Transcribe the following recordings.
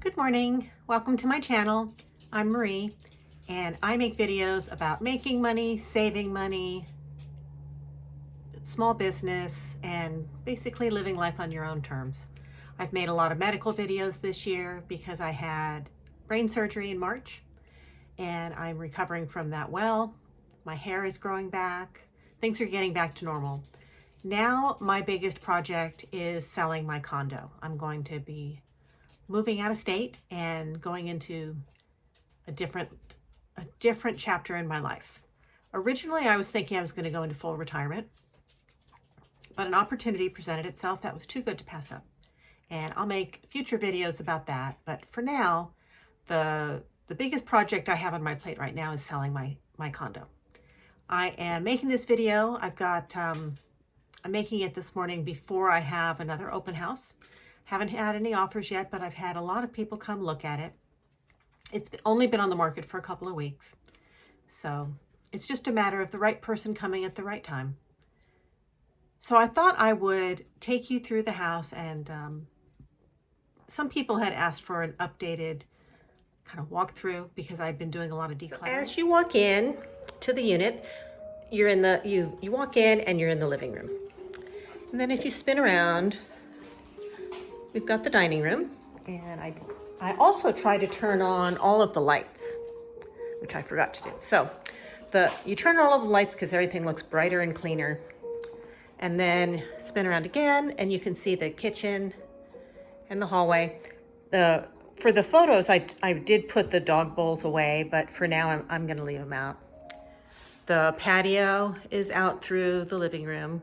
Good morning. Welcome to my channel. I'm Marie, and I make videos about making money, saving money, small business, and basically living life on your own terms. I've made a lot of medical videos this year because I had brain surgery in March, and I'm recovering from that well. My hair is growing back. Things are getting back to normal. Now, my biggest project is selling my condo. I'm going to be moving out of state and going into a different chapter in my life. Originally, I was thinking I was going to go into full retirement, but an opportunity presented itself that was too good to pass up. And I'll make future videos about that. But for now, the biggest project I have on my plate right now is selling my condo. I am making this video. I'm making it this morning before I have another open house. Haven't had any offers yet, but I've had a lot of people come look at it. It's only been on the market for a couple of weeks. So it's just a matter of the right person coming at the right time. So I thought I would take you through the house, and some people had asked for an updated kind of walkthrough because I've been doing a lot of decluttering. So as you walk in to the unit, you're in the, you walk in and you're in the living room. And then if you spin around, we've got the dining room, and I also try to turn on all of the lights, which I forgot to do. So you turn on all of the lights because everything looks brighter and cleaner. And then spin around again, and you can see the kitchen and the hallway. For the photos, I did put the dog bowls away, but for now I'm gonna leave them out. The patio is out through the living room,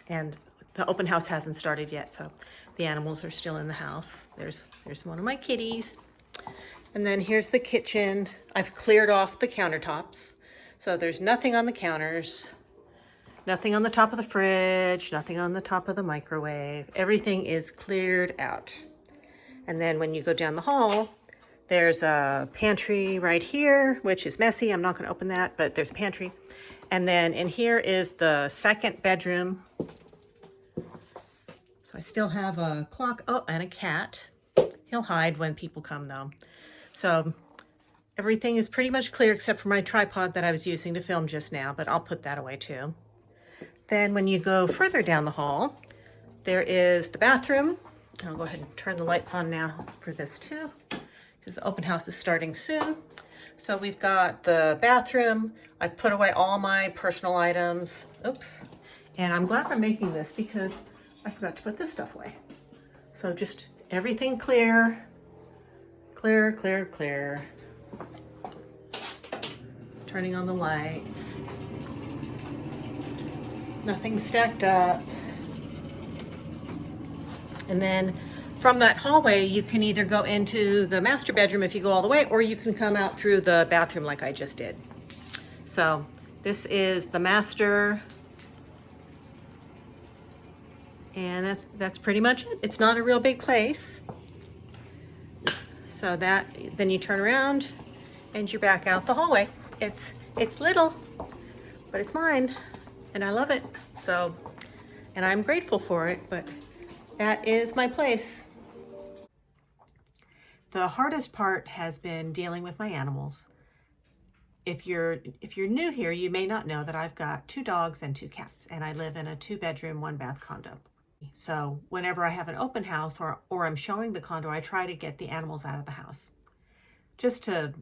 and the open house hasn't started yet, so the animals are still in the house. There's one of my kitties. And then here's the kitchen. I've cleared off the countertops, so there's nothing on the counters, nothing on the top of the fridge, nothing on the top of the microwave. Everything is cleared out. And then when you go down the hall, there's a pantry right here, which is messy. I'm not going to open that, but there's a pantry. And then in here is the second bedroom. So I still have a clock, oh, and a cat. He'll hide when people come though. So everything is pretty much clear except for my tripod that I was using to film just now, but I'll put that away too. Then when you go further down the hall, there is the bathroom. I'll go ahead and turn the lights on now for this too, because the open house is starting soon. So we've got the bathroom. I've put away all my personal items. Oops. And I'm glad I'm making this because I forgot to put this stuff away. So just everything clear, clear, clear, clear. Turning on the lights. Nothing stacked up. And then from that hallway, you can either go into the master bedroom if you go all the way, or you can come out through the bathroom like I just did. So this is the master. And that's pretty much it. It's not a real big place. So then you turn around and you're back out the hallway. It's little, but it's mine and I love it. So, and I'm grateful for it, but that is my place. The hardest part has been dealing with my animals. If you're new here, you may not know that I've got 2 dogs and 2 cats, and I live in a 2-bedroom, 1-bath condo. So whenever I have an open house or I'm showing the condo, I try to get the animals out of the house just to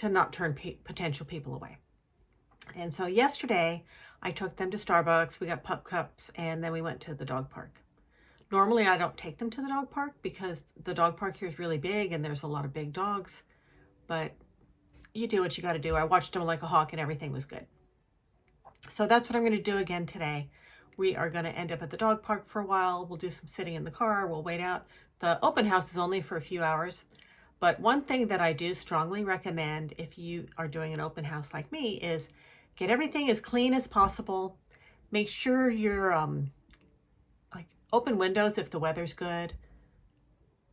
not turn potential people away. And so yesterday I took them to Starbucks, we got pup cups, and then we went to the dog park. Normally I don't take them to the dog park because the dog park here is really big and there's a lot of big dogs, but you do what you got to do. I watched them like a hawk and everything was good. So that's what I'm going to do again today. We are going to end up at the dog park for a while. We'll do some sitting in the car. We'll wait out. The open house is only for a few hours. But one thing that I do strongly recommend if you are doing an open house like me is get everything as clean as possible. Make sure you're like open windows if the weather's good.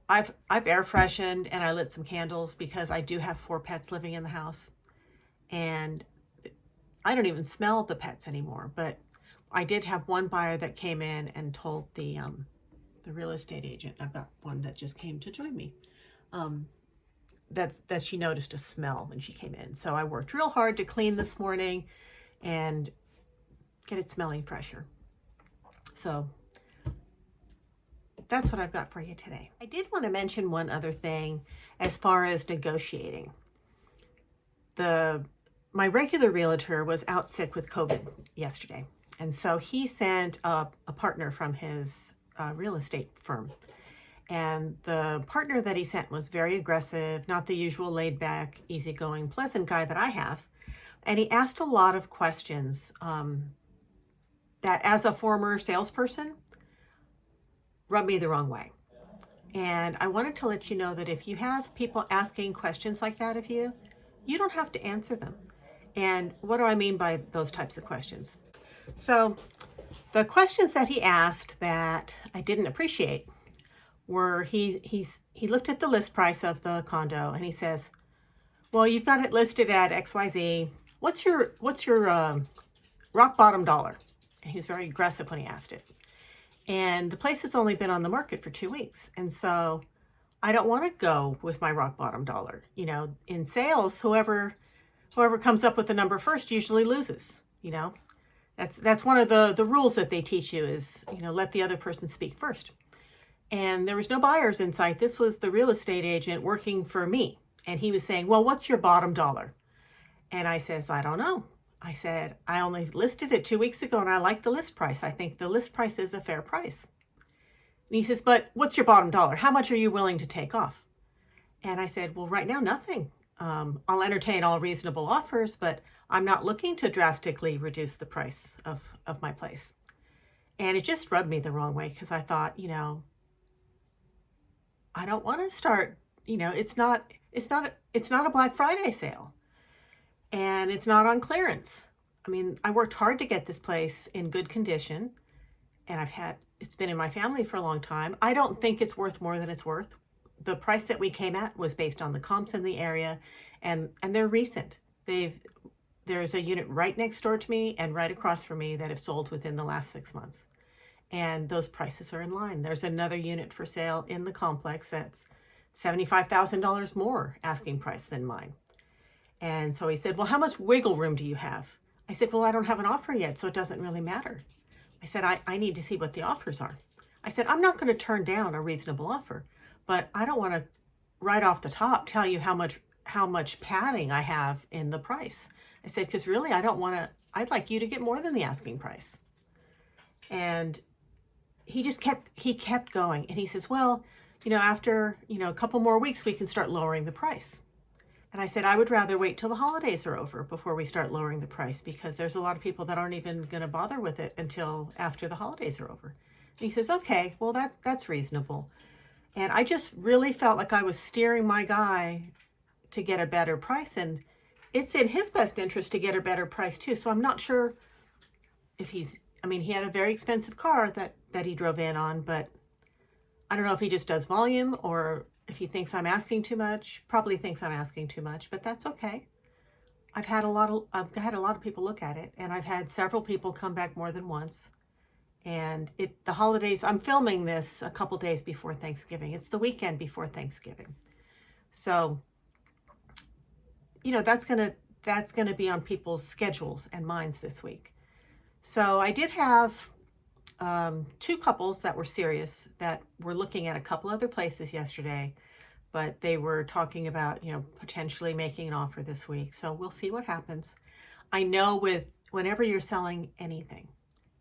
I've air freshened and I lit some candles because I do have 4 pets living in the house. And I don't even smell the pets anymore, but I did have one buyer that came in and told the the real estate agent. I've got one that just came to join me. That she noticed a smell when she came in. So I worked real hard to clean this morning and get it smelling fresher. So that's what I've got for you today. I did want to mention one other thing as far as negotiating. My regular realtor was out sick with COVID yesterday. And so he sent a partner from his real estate firm. And the partner that he sent was very aggressive, not the usual laid back, easygoing, pleasant guy that I have. And he asked a lot of questions that as a former salesperson rubbed me the wrong way. And I wanted to let you know that if you have people asking questions like that of you, you don't have to answer them. And what do I mean by those types of questions? So the questions that he asked that I didn't appreciate were he looked at the list price of the condo and he says, well, you've got it listed at XYZ. What's your rock bottom dollar? And he was very aggressive when he asked it. And the place has only been on the market for 2 weeks. And so I don't want to go with my rock bottom dollar. You know, in sales, whoever comes up with the number first usually loses, you know. That's one of the rules that they teach you is, you know, let the other person speak first. And there was no buyers in sight. This was the real estate agent working for me. And he was saying, well, what's your bottom dollar? And I says, I don't know. I said, I only listed it 2 weeks ago and I like the list price. I think the list price is a fair price. And he says, but what's your bottom dollar? How much are you willing to take off? And I said, well, right now, nothing. I'll entertain all reasonable offers, but I'm not looking to drastically reduce the price of my place. And it just rubbed me the wrong way because I thought, you know, I don't want to start, you know, it's not a Black Friday sale and it's not on clearance. I mean, I worked hard to get this place in good condition and it's been in my family for a long time. I don't think it's worth more than it's worth. The price that we came at was based on the comps in the area and they're recent. There's a unit right next door to me and right across from me that have sold within the last 6 months. And those prices are in line. There's another unit for sale in the complex that's $75,000 more asking price than mine. And so he said, well, how much wiggle room do you have? I said, well, I don't have an offer yet, so it doesn't really matter. I said, I need to see what the offers are. I said, I'm not going to turn down a reasonable offer, but I don't want to right off the top tell you how much padding I have in the price. I said, because really, I'd like you to get more than the asking price. And he kept going. And he says, well, you know, after, you know, a couple more weeks, we can start lowering the price. And I said, I would rather wait till the holidays are over before we start lowering the price because there's a lot of people that aren't even going to bother with it until after the holidays are over. And he says, okay, well, that's reasonable. And I just really felt like I was steering my guy to get a better price. And it's in his best interest to get a better price too. So I'm not sure if he had a very expensive car that he drove in on, but I don't know if he just does volume or if he thinks I'm asking too much. Probably thinks I'm asking too much, but that's okay. I've had a lot of people look at it, and I've had several people come back more than once. And the holidays, I'm filming this a couple days before Thanksgiving. It's the weekend before Thanksgiving. So, you know, that's gonna be on people's schedules and minds this week. So I did have 2 couples that were serious that were looking at a couple other places yesterday, but they were talking about, you know, potentially making an offer this week. So we'll see what happens. I know whenever you're selling anything,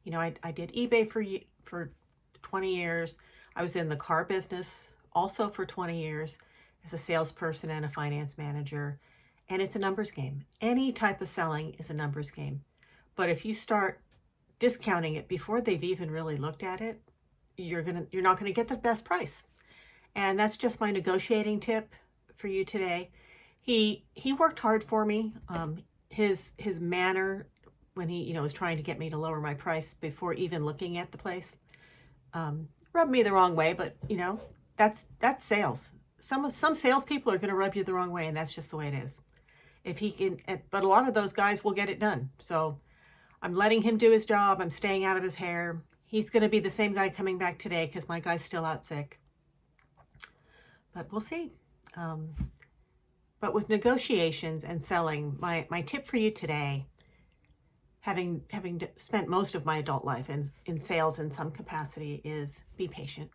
you know, I did eBay for 20 years. I was in the car business also for 20 years as a salesperson and a finance manager. And it's a numbers game. Any type of selling is a numbers game. But if you start discounting it before they've even really looked at it, you're not gonna get the best price. And that's just my negotiating tip for you today. He worked hard for me. His manner when he, you know, was trying to get me to lower my price before even looking at the place rubbed me the wrong way. But you know, that's sales. Some salespeople are going to rub you the wrong way, and that's just the way it is. If he can, but a lot of those guys will get it done. So I'm letting him do his job. I'm staying out of his hair. he's going to be the same guy coming back today because my guy's still out sick. But we'll see. But with negotiations and selling, my tip for you today, having spent most of my adult life in sales in some capacity, is be patient.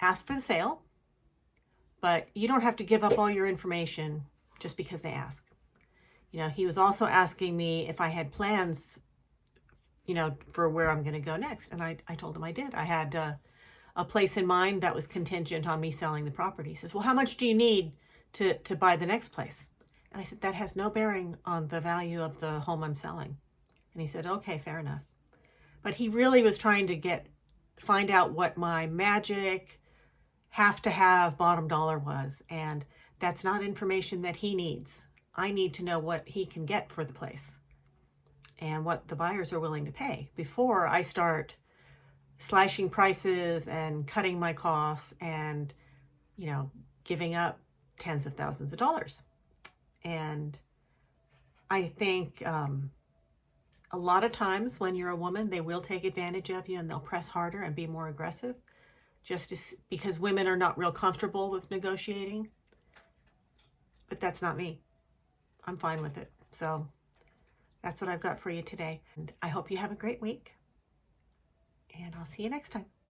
Ask for the sale, but you don't have to give up all your information just because they ask. You know, he was also asking me if I had plans, you know, for where I'm going to go next. And I told him I did. I had a place in mind that was contingent on me selling the property. He says, well, how much do you need to buy the next place? And I said, that has no bearing on the value of the home I'm selling. And he said, okay, fair enough. But he really was trying to find out what my magic have to have bottom dollar was. And that's not information that he needs. I need to know what he can get for the place and what the buyers are willing to pay before I start slashing prices and cutting my costs and, you know, giving up tens of thousands of dollars. And I think a lot of times when you're a woman, they will take advantage of you and they'll press harder and be more aggressive because women are not real comfortable with negotiating. But that's not me. I'm fine with it. So that's what I've got for you today. And I hope you have a great week. And I'll see you next time.